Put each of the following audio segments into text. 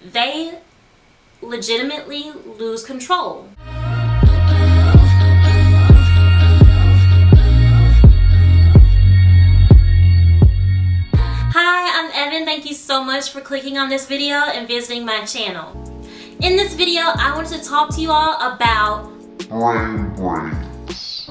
they legitimately lose control. Hi, I'm Evan. Thank you so much for clicking on this video and visiting my channel. In this video, I wanted to talk to you all about brain breaks.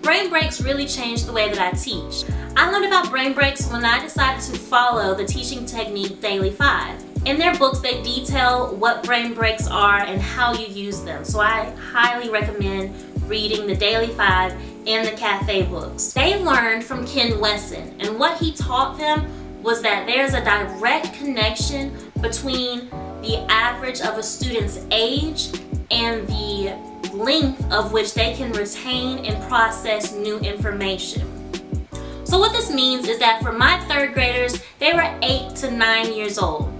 Brain breaks really changed the way that I teach. I learned about brain breaks when I decided to follow the teaching technique Daily 5. In their books, they detail what brain breaks are and how you use them. So I highly recommend reading the Daily 5 and the Cafe books. They learned from Ken Wesson, and what he taught them was that there's a direct connection between the average of a student's age and the length of which they can retain and process new information. So what this means is that for my third graders, they were 8 to 9 years old.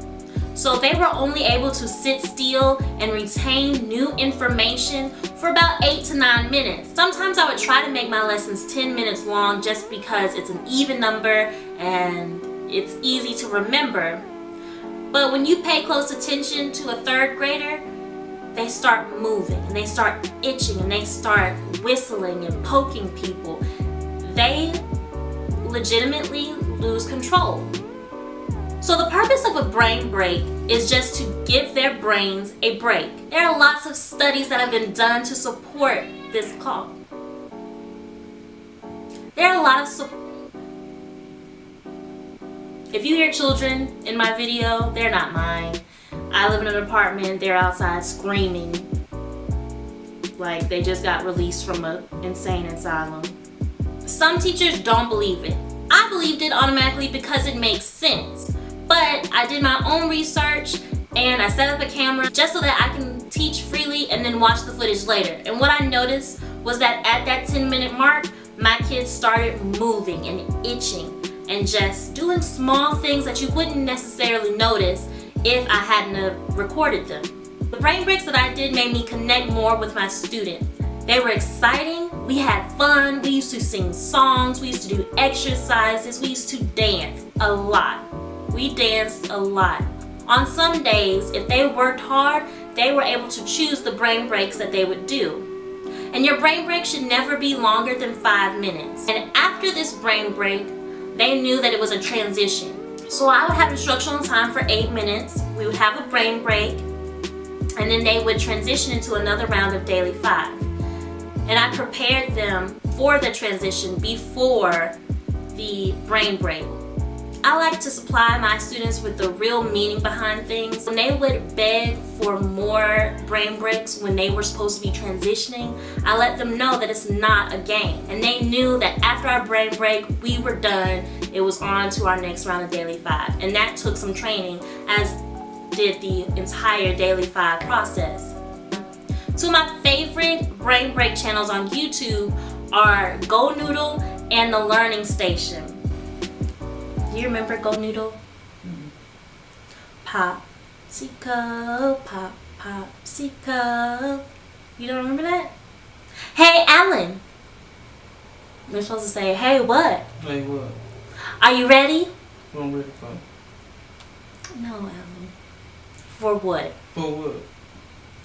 So they were only able to sit still and retain new information for about 8 to 9 minutes. Sometimes I would try to make my lessons 10 minutes long just because it's an even number and it's easy to remember. But when you pay close attention to a third grader, they start moving and they start itching and they start whistling and poking people. They legitimately lose control. So the purpose of a brain break is just to give their brains a break. There are lots of studies that have been done to support this call. There are a lot of If you hear children in my video, they're not mine. I live in an apartment, they're outside screaming like they just got released from an insane asylum. Some teachers don't believe it. I believed it automatically because it makes sense. But I did my own research and I set up a camera just so that I can teach freely and then watch the footage later. And what I noticed was that at that 10-minute mark, my kids started moving and itching and just doing small things that you wouldn't necessarily notice if I hadn't have recorded them. The brain breaks that I did made me connect more with my students. They were exciting, we had fun, we used to sing songs, we used to do exercises, we used to dance a lot. We danced a lot. On some days, if they worked hard, they were able to choose the brain breaks that they would do. And your brain break should never be longer than 5 minutes. And after this brain break, they knew that it was a transition. So I would have instructional time for 8 minutes. We would have a brain break, and then they would transition into another round of Daily 5. And I prepared them for the transition before the brain break. I like to supply my students with the real meaning behind things. When they would beg for more brain breaks when they were supposed to be transitioning, I let them know that it's not a game. And they knew that after our brain break, we were done. It was on to our next round of Daily 5. And that took some training, as did the entire Daily 5 process. Two of my favorite brain break channels on YouTube are Go Noodle and The Learning Station. Do you remember Go Noodle? Popsicle, pop, popsicle. You don't remember that? Hey, Alan. We're supposed to say, hey, what? Hey, what? Are you ready? What I'm ready for? No, Alan. For what? For what?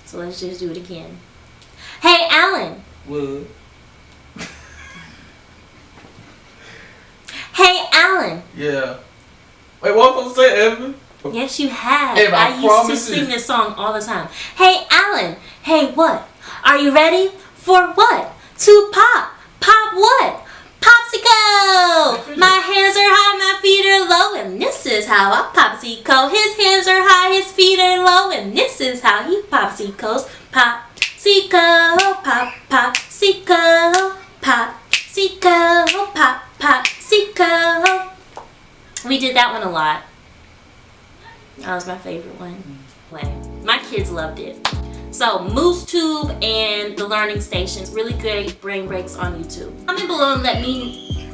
So let's just do it again. Hey, Alan. What? Hey, Alan. Yeah. Wait, what am I supposed to say, Evan? Yes, you have. Evan, I used to sing this song all the time. Hey, Alan. Hey, what? Are you ready? For what? To pop. Pop what? Popsicle! My hands are high, my feet are low, and this is how I popsicle. His hands are high, his feet are low, and this is how he popsicles. Popsicle, pop, popsicle, popsicle, pop, popsicle. We did that one a lot. That was my favorite one. My kids loved it. So MooseTube and The Learning Station, really great brain breaks on YouTube. Comment below and let me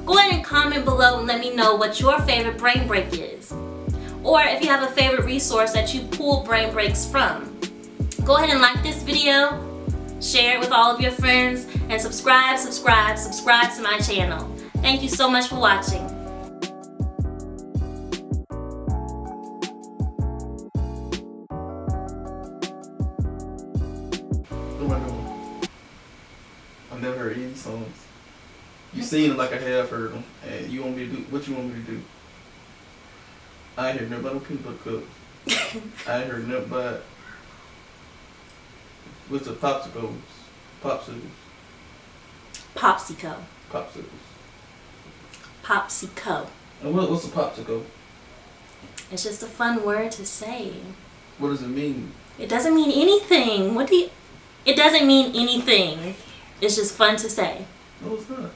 go ahead and comment below and let me know what your favorite brain break is. Or if you have a favorite resource that you pull brain breaks from. Go ahead and like this video, share it with all of your friends, and subscribe to my channel. Thank you so much for watching. What am I doing? I've never heard any songs. You seen them like I have heard them, and you want me to do what you want me to do? I ain't heard nothing but people cook. I ain't heard nothing but what's the popsicles? Popsicles. Popsicle. Popsicles. Popsicle. And what's a popsicle? It's just a fun word to say. What does it mean? It doesn't mean anything. It doesn't mean anything. It's just fun to say. No, it's not.